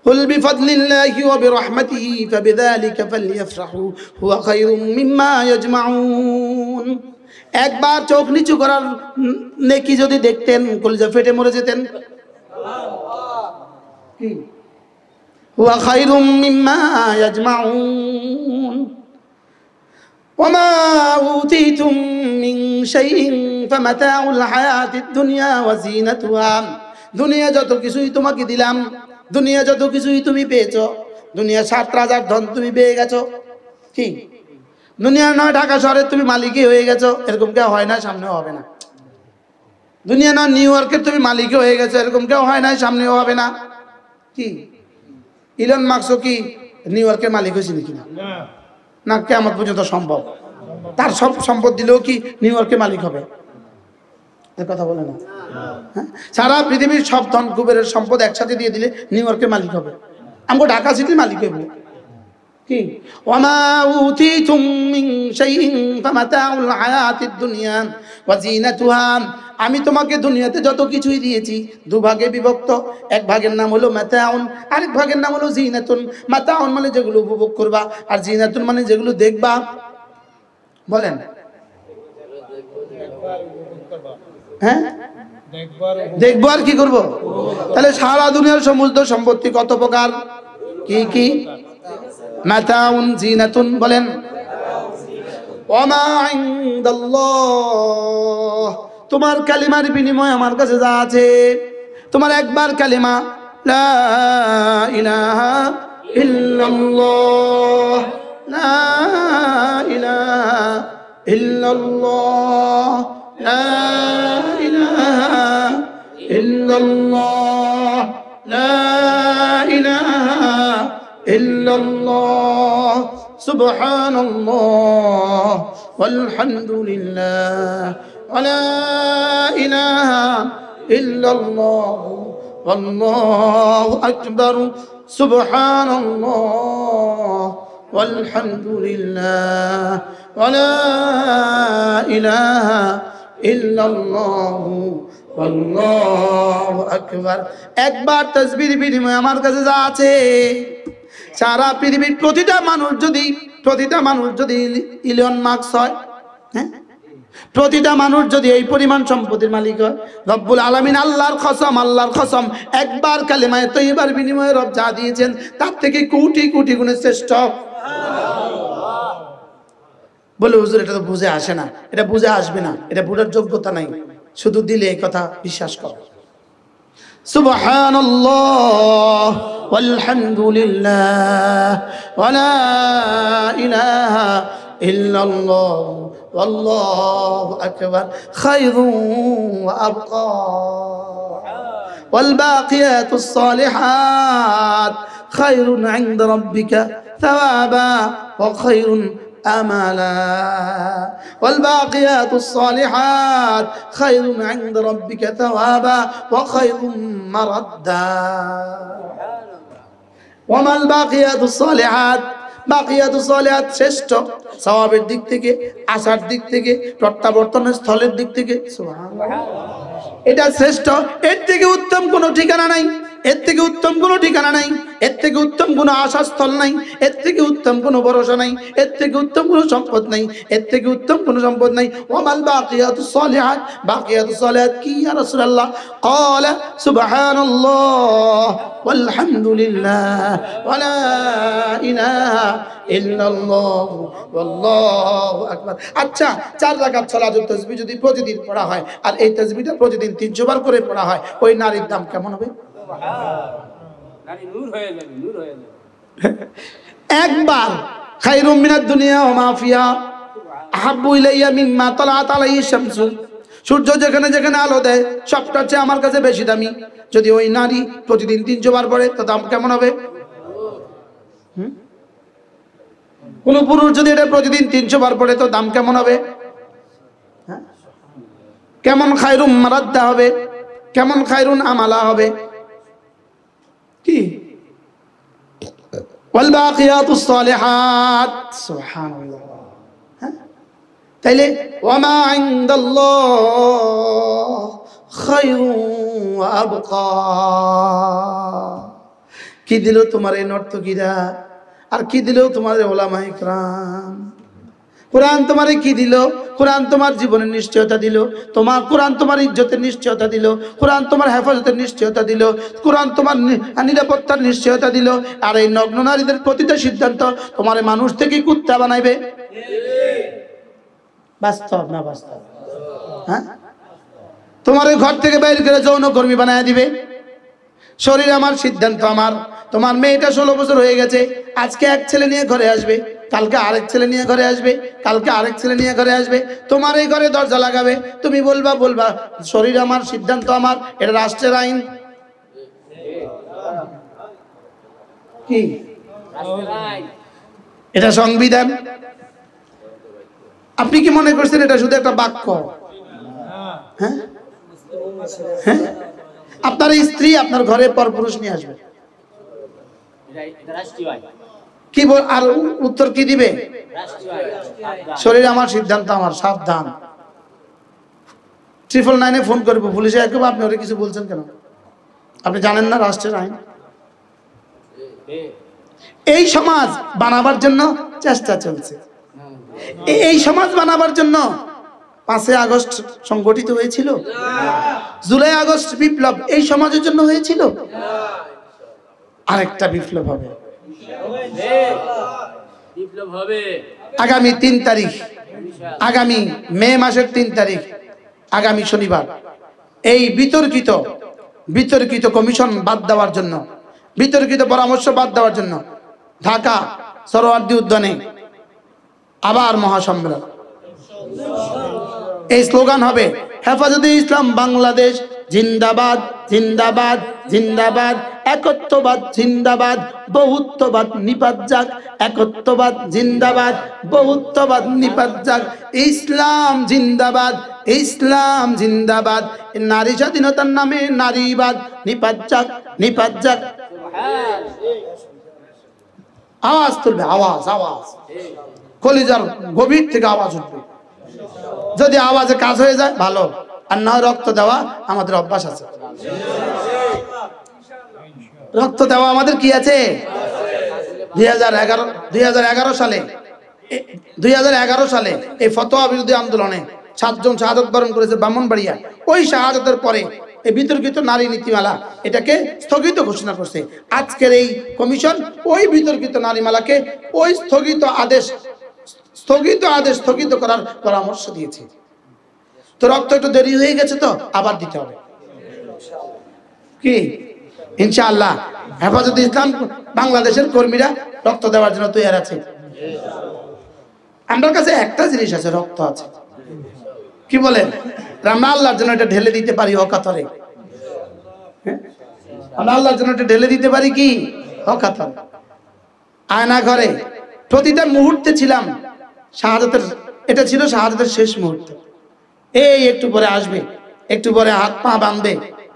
قل بفضل الله وبرحمته فبذلك فليفرحوا هو خير مما يجمعون। একবার চোখ নিচু করার নেকি যদি দেখতেন কলিজা ফেটে মরে যেতেন। هو خير مما يجمعون وما أوتيتم من شيء فمتاع الحياة الدنيا وزينتها। দুনিয়া যত কিছুই তোমাকে দিলাম, দুনিয়া যত কিছুই তুমি পেয়েছো, দুনিয়া 7 রাজার ধন তুমি পেয়ে গেছো, কি দুনিয়া নয় ঢাকা শহরের তুমি মালিকই হয়ে গেছো, এরকম কেউ হয় না, সামনেও হবে না। দুনিয়া নয় নিউ ইয়র্কের তুমি মালিকই হয়ে গেছো, এরকম কেউ হয় না, সামনেও হবে না। কি ইলন মাস্কও কি নিউ ইয়র্কের মালিক হয়েছে নাকি? না, কিয়ামত পর্যন্ত সম্ভব। তার সব সম্পদ দিলেও কি নিউ ইয়র্কের মালিক হবে? এর কথা বলে না। সারা পৃথিবীর সব ধন কুবেরের সম্পদ একসাথে দিয়ে দিলে নিউ ইয়র্কের মালিক হবে, আমগো ঢাকা সিটির মালিক হইব। কি ওয়ামা উতিতুম মিন শাইইন ফামাতাউল হায়াতিদ দুনিয়া ওয়া জিনাতুহা। আমি তোমাকে দুনিয়াতে যত কিছুই দিয়েছি 2 ভাগে বিভক্ত। এক ভাগের নাম হলো মাতাউন, আরেক ভাগের নাম হলো জিনাতুন। মাতাউন মানে যেগুলো উপভোগ করবা, আর জিনাতুন মানে যেগুলো দেখবা। বলেন হ্যাঁ, দেখবো আর কি করব? তাহলে সারা দুনিয়ার সমস্ত সম্পত্তি কত প্রকার, কি কি? মাতাউন জিনাতুন। বলেন ওয়ামা ইনদাল্লাহ, তোমার কালিমার বিনিময়ে আমার কাছে যা আছে, তোমার একবার কালিমা লা ইলাহা ইল্লাল্লাহ, লা ইলাহা ইল্লাল্লাহ, লা ইলাহা ইল্লাল্লাহ, লা ইলাহা ইল্লাল্লাহ, সুবহানাল্লাহ ওয়ালহামদুলিল্লাহ ওয়া লা ইলাহা ইল্লাল্লাহ ওয়াল্লাহু আকবার, সুবহানাল্লাহ ওয়ালহামদুলিল্লাহ ওয়া লা ইলাহা ইল্লাল্লাহু আল্লাহু আকবার। একবার তাসবির বিনিময়ে আমার কাছে যা আছে, সারা পৃথিবীর প্রতিটা মানুষ যদি ইলন মাস্ক হয়, হ্যাঁ প্রতিটা মানুষ যদি এই পরিমাণ সম্পত্তির মালিক হয়, রব্বুল আলামিন আল্লাহর কসম একবার কালেমায়ে তয়্যিবার বিনিময়ে রব যা দিয়েছেন তার থেকে কোটি কোটি গুণে শ্রেষ্ঠ। বলে হুজুর এটা তো বুঝে আসে না, এটা বুঝে আসবে না, এটা বুঝার যোগ্যতা নাই, শুধু দিলে এই কথা বিশ্বাস করো। সুবহানাল্লাহ ওয়ালহামদুলিল্লাহ ওয়া লা ইলাহা ইল্লাল্লাহ ওয়াল্লাহু আকবার খায়রুন ওয়া আবকা ওয়াল বাকিয়াতুস সালিহাত খায়রুন ইনদা রাব্বিকা থাওয়াবা ওয়া খায়রুন আমালা ওয়াল বাকিয়াতুস সালিহাত খায়রুন ইনদা রাব্বিকা থাওয়াবা ওয়া খায়রুন মারাদ্দা। ওয়া মাল বাকিয়াতুস সালিহাত, বাকিয়াতুস সালিহাত শ্রেষ্ঠ সওয়াবের দিক থেকে, আশার দিক থেকে, প্রত্যাবর্তনের স্থলের দিক থেকে। সুবহানাল্লাহ, এটা শ্রেষ্ঠ, এর থেকে উত্তম কোনো ঠিকানা নাই, এর থেকে উত্তম কোনো ঠিকানা নাই, এর থেকে উত্তম কোনো আশাস্থল নাই, এর থেকে উত্তম কোনো ভরসা নাই, এর থেকে উত্তম কোনো সম্পদ নাই, এর থেকে উত্তম কোনো সম্পদ নাই। ওয়ামাল বাকিয়াতুস সালিহাত, বাকিয়াতুস সালিহাত কি ইয়া রাসূলুল্লাহ? ক্বালা সুবহানাল্লাহ ওয়ালহামদুলিল্লাহ ওয়া লা ইলাহা ইল্লাল্লাহ ওয়াল্লাহু আকবার। আচ্ছা, 4 রাকাত সালাতুত তাসবিহ যদি প্রতিদিন পড়া হয় আর এই তাসবিহটা প্রতিদিন 300 বার করে পড়া হয়, ওই নারীর দাম কেমন হবে? একবার খায়রুম মিনাদ দুনিয়া ওয়া মা ফিহা আহাব্বু ইলাইয়া মিম্মা তালাআত আলাইহি শামসু। সূর্য যেখানে যেখানে আলো দেয় সবটার চেয়ে আমার কাছে বেশি দামি। যদি ওই নারী প্রতিদিন 300 বার পড়ে তো দাম কেমন হবে? কোন পুরুষ যদি এটা প্রতিদিন 300 বার পড়ে তো দাম কেমন হবে? কেমন খায়রুম মারাদ্দা হবে, কেমন খায়রুন আমালা হবে? কি ওয়াল বাকিয়াতুস সালিহাত, সুবহানাল্লাহ। তাইলে ওয়া মা ইনদাল্লাহ খায়রুন ওয়া আবকা। কি দিল তোমার এই নর্তকীরা, আর কি দিল তোমার উলামায়ে কিরাম? কোরআন তোমারে কি দিল? কোরআন তোমার জীবনের নিশ্চয়তা দিল, তোমার কোরআন তোমার ইজ্জতের নিশ্চয়তা দিল, কোরআন তোমার হেফাজতের নিশ্চয়তা দিল, কোরআন তোমার নিরাপত্তার নিশ্চয়তা দিল। আর এই নগ্ন নারীদের প্রতিটা সিদ্ধান্ত তোমার মানুষ থেকে কুত্তা বানাইবে। বাস্তব না বাস্তব? হ্যাঁ, তোমার ঘর থেকে বাইরে করে যৌনকর্মী বানায় দিবে। শরীর আমার, সিদ্ধান্ত আমার। তোমার মেয়েটা 16 বছর হয়ে গেছে, আজকে এক ছেলে নিয়ে ঘরে আসবে, কালকে আরেক ছেলে নিয়ে ঘরে আসবে, কালকে আরেক ছেলে নিয়ে ঘরে আসবে, তোমার এই ঘরে দরজা লাগাবে, তুমি বলবা শরীর আমার, সিদ্ধান্ত আমার, এটা রাষ্ট্রের আইন। কি এটা? সংবিধান। আপনি কি মনে করছেন এটা শুধু একটা বাক্য? হ্যাঁ, আপনার স্ত্রী আপনার ঘরে পরপুরুষ নিয়ে আসবে, কি বল? আর উত্তর কি দিবে? শরীর আমার, সিদ্ধান্ত আমার। সাবধান, 999-এ ফোন করবো, পুলিশে একবার আপনি ওরা কিছু বলছেন কেন? আপনি জানেন না রাষ্ট্রের আইন? এই সমাজ বানাবার জন্য চেষ্টা চলছে। এই সমাজ বানাবার জন্য 5 আগস্ট সংগঠিত হয়েছিল, জুলাই আগস্ট বিপ্লব এই সমাজের জন্য হয়েছিল। আরেকটা বিপ্লব হবে, আগামী 3 তারিখ, আগামী মে মাসের 3 তারিখ, আগামী শনিবার। এই বিতর্কিত কমিশন বাদ দেওয়ার জন্য, বিতর্কিত পরামর্শ বাদ দেওয়ার জন্য ঢাকা সরোয়ার্দী উদ্যানে আবার মহাসম্মেলন। এই স্লোগান হবে, হেফাজতে ইসলাম বাংলাদেশ জিন্দাবাদ, জিন্দাবাদ, জিন্দাবাদ, একত্ববাদ জিন্দাবাদ, বহুত্ববাদ নিপাত যাক, একত্ববাদ জিন্দাবাদ, বহুত্ববাদ নিপাত যাক, ইসলাম জিন্দাবাদ, ইসলাম জিন্দাবাদ, নারী স্বাধীনতার নামে নারীবাদ নিপাত যাক, নিপাত যাক। আওয়াজ তুলবে, আওয়াজ, আওয়াজ, কলিজার গভীর থেকে আওয়াজ উঠবে। যদি আওয়াজে কাজ হয়ে যায় ভালো, আর না রক্ত দেওয়া আমাদের অভ্যাস আছে। রক্ত দেওয়া আমাদের কি আছে? 2011 সালে এই ফতোয়া বিরোধী আন্দোলনে 7 জন শাহাদাত বরণ করেছে ব্রাহ্মণবাড়িয়া। ওই শাহাদাতের পরে এই বিতর্কিত নারী নীতিমালা এটাকে স্থগিত ঘোষণা করছে। আজকের এই কমিশন ওই বিতর্কিত নারীমালাকে ওই স্থগিত আদেশ স্থগিত করার পরামর্শ দিয়েছে। তো রক্ত একটু দেরি হয়ে গেছে, তো আবার দিতে হবে কি ইনশাআল্লাহ। হেফাজতে ইসলাম বাংলাদেশের কর্মীরা রক্ত দেওয়ার জন্য তৈরি আছে। আমার কাছে একটা জিনিস আছে, রক্ত আছে। কি বলেন? আমরা আল্লাহর জন্য এটা ঢেলে দিতে পারি অকাতরে। আমরা আল্লাহর জন্য এটা ঢেলে দিতে পারি কি অকাতরে। আয়না ঘরে প্রতিটা মুহূর্তে ছিলাম শাহাদাতের, এটা ছিল শাহাদাতের শেষ মুহূর্ত। এই একটু পরে আসবে, একটু পরে হাত পা বাঁধবে,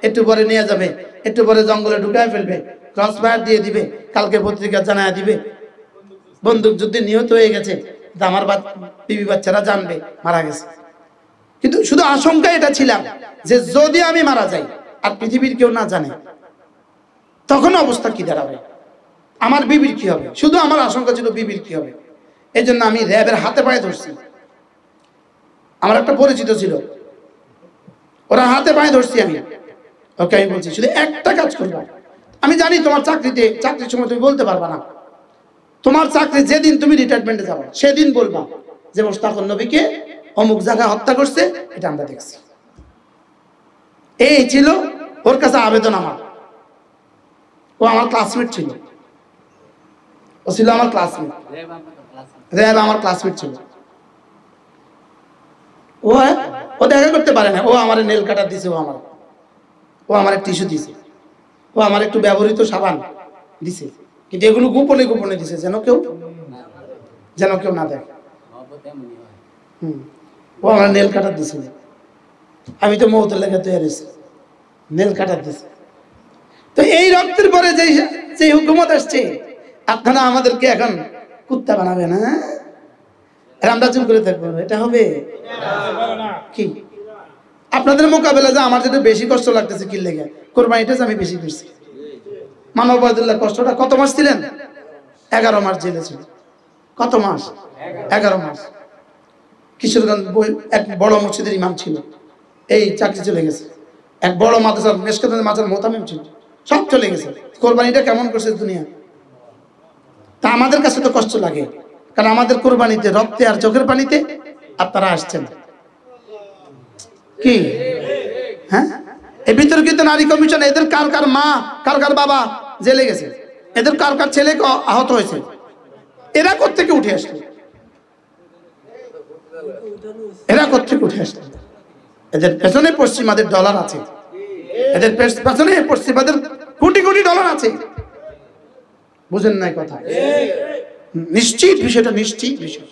একটু পরে নিয়ে যাবে, একটু পরে জঙ্গলে ঢুকায় ফেলবে, ক্রস ফায়ার দিয়ে দিবে, কালকে পত্রিকা জানায় দিবে বন্দুক যুদ্ধে নিহত হয়ে গেছে, আমার বিবি বাচ্চারা জানবে মারা গেছে। কিন্তু শুধু আশঙ্কা এটা ছিলাম যে যদি আমি মারা যাই আর পৃথিবীর কেউ না জানে তখন অবস্থা কি দাঁড়াবে, আমার বিবির কি হবে। শুধু আমার আশঙ্কা ছিল বিবির কি হবে। এই জন্য আমি র্যাবের হাতে পায়ে ধরছি। আমার একটা পরিচিত ছিল, ওরা হাতে পায়ে ধরছি আমি। ওকে আমি বলছি শুধু একটা কাজ করবা, আমি জানি তোমার চাকরির সময় তুমি বলতে পারবা না, তোমার চাকরি যেদিন তুমি রিটায়ারমেন্টে যাবে সেদিন বলবা যে মোশতাকুর নবীকে অমুক জায়গায় হত্যা করছে, এটা আমরা দেখছি। এই ছিল ওর কাছে আবেদন আমার। ও আমার ক্লাসমেট ছিল, ও ছিল আমার ক্লাসমেট, র্যাব আমার ক্লাসমেট ছিল। ও দেখা করতে পারে না, ও আমার নেল কাটার দিছে, ও আমার টিস্যু দিছে, ও আমার একটু ব্যবহৃত সাবান দিছে, কিন্তু এগুলো গোপনে গোপনে দিছে যেন কেউ না দেখে। ও আমার নেল কাটার দিছে, আমি তো মৌতের লেগে তৈরি হয়েছি, নেল কাটার দিছে। তো এই রক্তের পরে যে হুকুমত আসছে, আপনারা আমাদেরকে এখন কুত্তা বানাবে না, আমরা চুপ করে থাকবো, এটা হবে কি? আপনাদের মোকাবেলা যে আমার যেটা বেশি কষ্ট লাগতেছে কি লেগে, কোরবানিটা আমি বেশি করছি। মানবুল্লাহ কষ্টটা কত মাস ছিলেন? 11 মাস জেলে ছিল। কত মাস? 11 মাস। কিশোরগঞ্জ এক বড় মসজিদের ইমাম ছিল, এই চাকরি চলে গেছে। এক বড় মাদ্রাসার মেশকাতের মাদ্রাসার মোতামিম ছিল, সব চলে গেছে। কোরবানিটা কেমন করছে দুনিয়া। তা আমাদের কাছে তো কষ্ট লাগে, কারণ আমাদের কোরবানিতে রক্তে আর চোখের পানিতে আপনারা আসছেন কি? হ্যাঁ, এই বিতর্কিত নারী কমিশন, এদের কার মা কার বাবা জেলে গেছে, এদের কার ছেলে আহত হয়েছে, এরা কোত্থেকে উঠে আসলো? এদের পেছনে পশ্চিমাদের ডলার আছে, এদের পেছনে পশ্চিমাদের কোটি কোটি ডলার আছে। বুঝেন নাই কথা? নিশ্চিত বিষয়টা, নিশ্চিত বিষয়।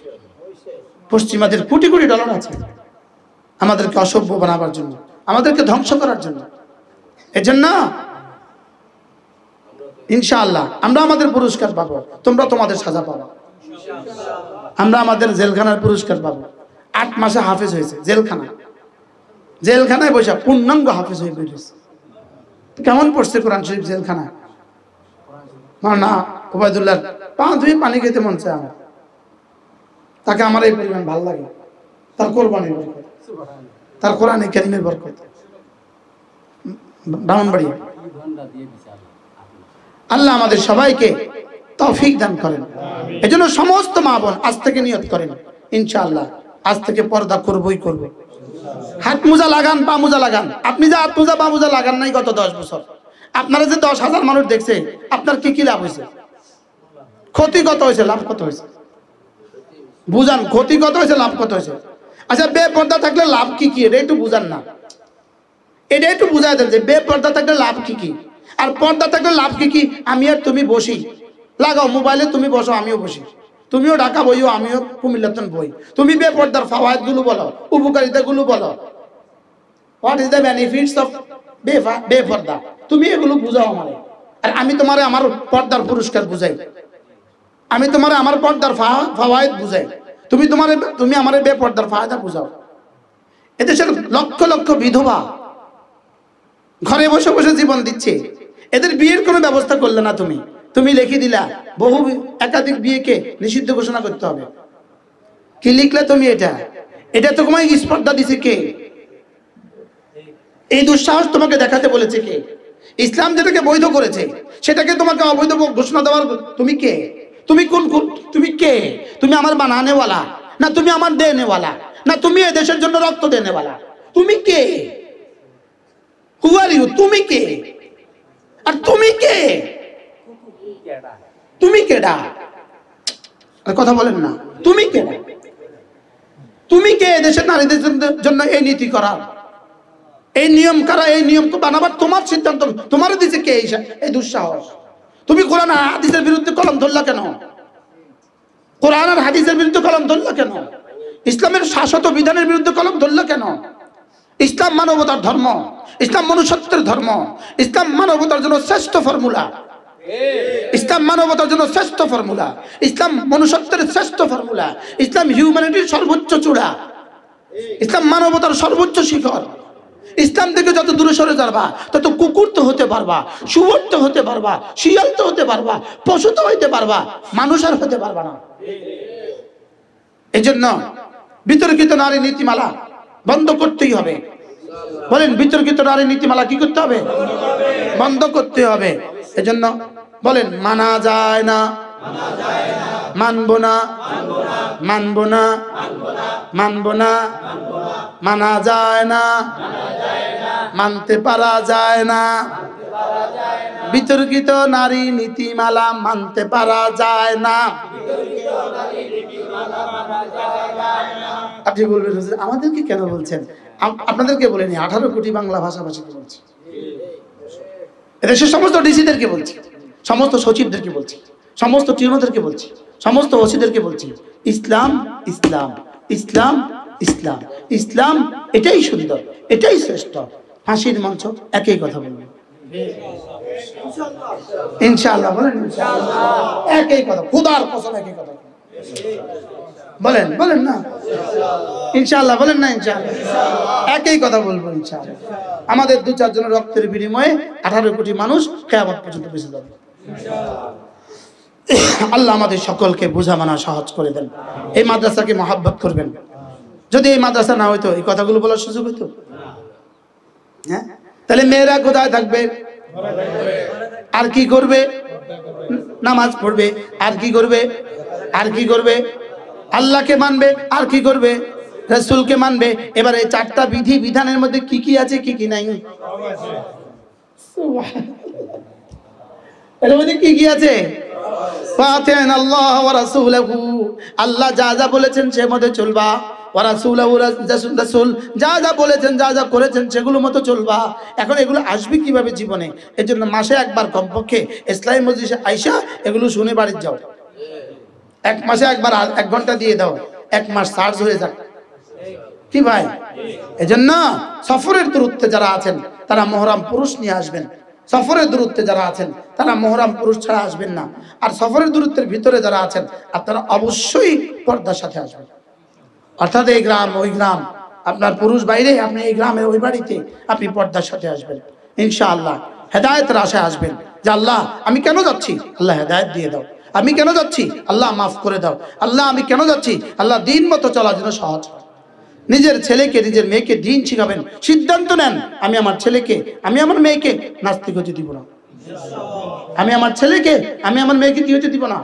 পশ্চিমাদের কোটি কোটি ডলার আছে আমাদেরকে অসভ্য বানাবার জন্য, আমাদেরকে ধ্বংস করার জন্য। এজন্য ইনশাআল্লাহ আমরা আমাদের পুরস্কার পাবো, তোমরা তোমাদের সাজা পাবো। আমরা আমাদের জেলখানার পুরস্কার পাবো। 8 মাসে হাফেজ হয়েছে, জেলখানায় বসে পূর্ণাঙ্গ হাফেজ হয়ে বেরিয়েছে। কেমন পড়ছে কোরআন শরীফ জেলখানায়? না ওবায়দুল্লাহ পা ধুয়ে পানি খেতে মন চায় আমার, তাকে আমার এই পরিমাণ ভালো লাগে, তার কোরবানির বরকত, তার কোরআনে কারীমের বরকত। ব্রাহ্মণবাড়িয়া আল্লাহ আমাদের সবাইকে তৌফিক দান করেন। এজন্য সমস্ত মা বোন আজ থেকে নিয়ত করেন, ইনশাআল্লাহ আজ থেকে পর্দা করবই করব। হাত মোজা লাগান, পা মোজা লাগান। আপনি যে হাত মোজা পা মোজা লাগান নাই গত 10 বছর, আপনারা যে 10,000 মানুষ দেখছে, আপনার কি লাভ হয়েছে? ক্ষতি কত হয়েছে, লাভ কত হয়েছে? বুঝান, ক্ষতি কত হয়েছে, লাভ কত হয়েছে? আচ্ছা, বেপর্দা থাকলে লাভ কি কি, এটা একটু বুঝান না। এটা একটু বুঝাই দেন যে বেপর্দা থাকলে লাভ কি কি, আর পর্দা থাকলে লাভ কি কি। আমি আর তুমি বসি, লাগাও মোবাইলে, তুমি বসো আমিও বসি, তুমিও ঢাকা বইও আমিও কুমিল্লাতন বই। তুমি বেপর্দার ফাওয়ায়েদ গুলো বলো, উপকারিতা গুলো বলো। What is the benefits of বেপর্দা, তুমি এগুলো বুঝাও আমারে, আর আমি তোমারে আমার পর্দার পুরস্কার বুঝাই, আমি তোমারে আমার পর্দার ফাওয়ায়েদ বুঝাই, তুমি আমারে বেপর্দার ফায়দা বুঝাও। এদেশের লক্ষ লক্ষ বিধবা ঘরে বসে বসে জীবন দিচ্ছে, এদের বিয়ের কোনো ব্যবস্থা করলে না। তুমি লিখে দিলা একাধিক বিয়েকে নিষিদ্ধ ঘোষণা করতে হবে। কি লিখলে তুমি? এটা তোমায় স্পর্ধা দিছে কে? এই দুঃসাহস তোমাকে দেখাতে বলেছে কে? ইসলাম যেটাকে বৈধ করেছে সেটাকে তোমাকে অবৈধ ঘোষণা দেওয়ার তুমি কে? তুমি কোন তুমি কে? তুমি আমার বানানেওয়ালা না তুমি আমার দেনেওয়ালা না তুমি এই দেশের জন্য রক্ত দেনেওয়ালা? তুমি কে? হু আর ইউ? তুমি কে? আর তুমি কে? তুমি কেডা? কথা বলেন না। তুমি কেডা? তুমি কে দেশের নারীদের জন্য এই নীতি করা, এই নিয়ম করা, এই নিয়ম বানাবার তোমার সিদ্ধান্ত তোমার দিছে কে? এই দুঃসাহস। তুমি কোরআন আর হাদিসের বিরুদ্ধে কলম ধরলা কেন? কোরআন আর হাদিসের বিরুদ্ধে কলম ধরলা কেন? ইসলামের শাশ্বত বিধানের বিরুদ্ধে কলম ধরলা কেন? ইসলাম মানবতার ধর্ম, ইসলাম মনুষ্যত্বের ধর্ম, ইসলাম মানবতার জন্য শ্রেষ্ঠ ফর্মুলা, ইসলাম মানবতার জন্য শ্রেষ্ঠ ফর্মুলা, ইসলাম মনুষ্যত্বের শ্রেষ্ঠ ফর্মুলা, ইসলাম হিউম্যানিটির সর্বোচ্চ চূড়া, ইসলাম মানবতার সর্বোচ্চ শিখর। ইসলাম থেকে যত দূরে সরে যাবা তত কুকুর তো হতে পারবা, শুয়োর তো হতে পারবা, শিয়াল তো হতে পারবা, পশু তো হইতে পারবা, মানুষ আর হতে পারবা না। এই জন্য বিতর্কিত নারী নীতিমালা বন্ধ করতেই হবে। বলেন, বিতর্কিত নারী নীতিমালা কি করতে হবে? বন্ধ করতে হবে। এজন্য বলেন, মানা যায় না, মানব না, মানব না, মানব না, মানা যায় না, মানতে পারা যায় না। বিতর্কিত নারী নীতিমালা মানতে পারা যায় না। আপনি বলবেন, আমাদেরকে কেন বলছেন? আপনাদেরকে বলেনি, 18 কোটি বাংলা ভাষাভাষীকে বলছি, এদেশের সমস্ত ডিসিদেরকে বলছি, সমস্ত সচিবদেরকে বলছি, সমস্ত টিউনোদেরকে বলছি, সমস্ত ওসিদেরকে বলছি, ইসলাম ইসলাম ইসলাম ইসলাম ইসলাম, এটাই সুন্দর, এটাই শ্রেষ্ঠ। হাসির মঞ্চ একই কথা বলবেন ইনশাআল্লাহ। বলেন ইনশাআল্লাহ, একই কথা, খোদার কসম একই কথা বলেন। বলেন না ইনশাআল্লাহ? বলেন না ইনশাআল্লাহ? একই কথা বলবো ইনশাআল্লাহ। আমাদের 2-4 জনের রক্তের বিনিময়ে 18 কোটি মানুষ কিয়ামত পর্যন্ত বেঁচে যাবে। আল্লাহ আমাদের সকলকে বোঝা মানা সহজ করে দেন। এই মাদ্রাসাকে মহব্বত করবেন। যদি এই মাদ্রাসা না হইতো এই কথাগুলো বলার সুযোগ হইতো? হ্যাঁ, তাহলে মেয়েরা কোথায় থাকবে? আর কি করবে? নামাজ পড়বে। আর কি করবে? আর কি করবে? আল্লাহকে মানবে। আর কি করবে? রাসূলকে মানবে। এবার এই 4টা বিধি বিধানের মধ্যে কি কি আছে, কি কি নাই? এর মধ্যে কি কি আছে? আল্লাহ যা যা বলেছেন সে মতো চলবা, রাসূল যা যা বলেছেন, যা যা করেছেন সেগুলো মতো চলবা। এখন এগুলো আসবে কিভাবে জীবনে? এর জন্য মাসে একবার কমপক্ষে ইসলামী মজলিসে আইসা এগুলো শুনে বাড়ি যাও। 1 মাসে একবার 1 ঘন্টা দিয়ে দাও, 1 মাস চার্জ হয়ে যাক। কি ভাই? এজন্য সফরের দূরত্বে যারা আছেন তারা মুহররম পুরুষ নিয়ে আসবেন। সফরের দূরত্বে যারা আছেন তারা মুহররম পুরুষ ছাড়া আসবেন না। আর সফরের দূরত্বের ভিতরে যারা আছেন আপনারা অবশ্যই পর্দার সাথে আসবেন। অর্থাৎ এই গ্রাম ওই গ্রাম, আপনার পুরুষ বাইরে, আপনি এই গ্রামে ওই বাড়িতে আপনি পর্দার সাথে আসবেন ইনশাআল্লাহ। হেদায়েতের আশায় আসবেন যে আল্লাহ আমি কেন যাচ্ছি? আল্লাহ হেদায়েত দিয়ে দাও। আমি কেন যাচ্ছি? আল্লাহ মাফ করে দাও। আল্লাহ আমি কেন যাচ্ছি? আল্লাহ দিন মতো চলার জন্য সহজ হয়। নিজের ছেলেকে নিজের মেয়েকে দিন শিখাবেন। সিদ্ধান্ত নেন, আমি আমার ছেলেকে, আমি আমার মেয়েকে নাস্তিক হতে দিব না। আমি আমার ছেলেকে, আমি আমার মেয়েকে কি হতে দিব না।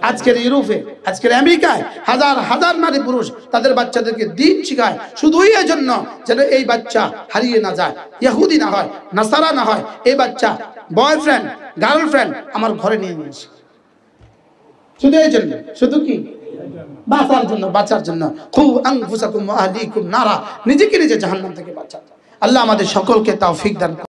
আজকের ইউরোপে, আজকের আমেরিকায় হাজার হাজার নারী পুরুষ তাদের বাচ্চাদেরকে দিন শিখায় শুধুই এই জন্য যেন এই বাচ্চা হারিয়ে না যায়, ইহুদি না হয়, নাসারা না হয়। এই বাচ্চা বয়ফ্রেন্ড গার্লফ্রেন্ড আমার ঘরে নিয়ে আসে, শুধু এই জন্য। শুধু কি? বাঁচার জন্য, বাঁচার জন্য। খুব আনফুসাকুম ওয়া আহলিকুম নারা, নিজেকে নিজে জাহান্নাম থেকে বাঁচান। আল্লাহ আমাদের সকলকে তৌফিক দান।